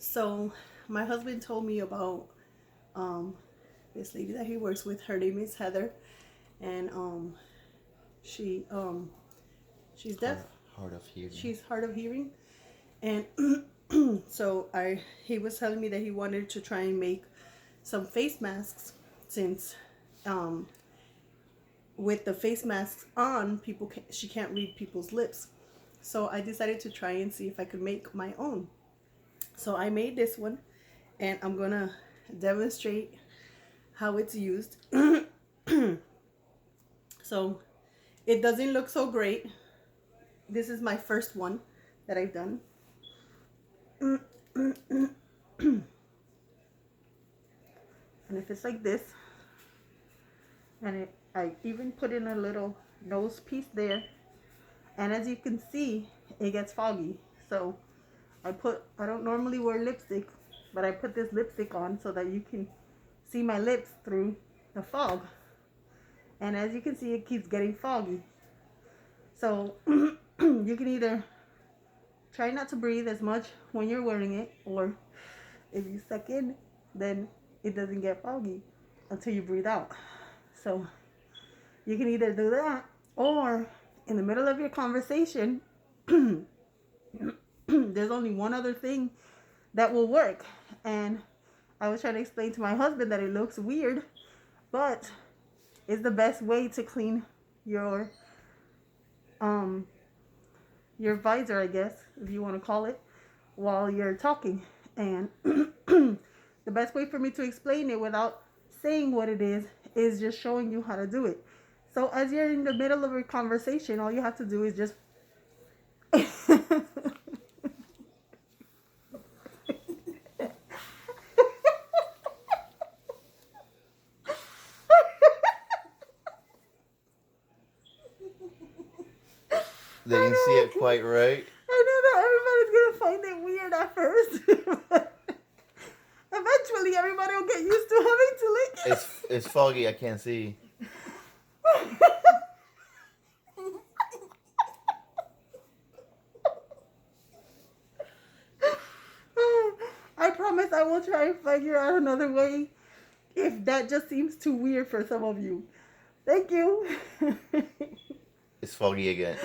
So my husband told me about um, this lady that he works with. Her name is Heather, and she she's deaf. Hard of hearing. She's hard of hearing, and so I he was telling me that he wanted to try and make some face masks since um, with the face masks on, she can't read people's lips. So I decided to try and see if I could make my own. So I made this one, and I'm gonna demonstrate how it's used. So it doesn't look so great. This is my first one that I've done. And if it's like this, and I even put in a little nose piece there, and as you can see, it gets foggy. So I don't normally wear lipstick, but I put this lipstick on so that you can see my lips through the fog. And as you can see, it keeps getting foggy. So you can either try not to breathe as much when you're wearing it, or if you suck in, then it doesn't get foggy until you breathe out. So you can either do that, or in the middle of your conversation, there's only one other thing that will work. And I was trying to explain to my husband that it looks weird, but it's the best way to clean your visor, I guess, if you want to call it, while you're talking. And the best way for me to explain it without saying what it is just showing you how to do it. So as you're in the middle of a conversation, all you have to do is just They didn't see it quite right. I know that everybody's gonna find it weird at first. Eventually everybody will get used to having to lick it. It's foggy. I can't see. I promise I will try and figure out another way if that just seems too weird for some of you. Thank you. It's foggy again.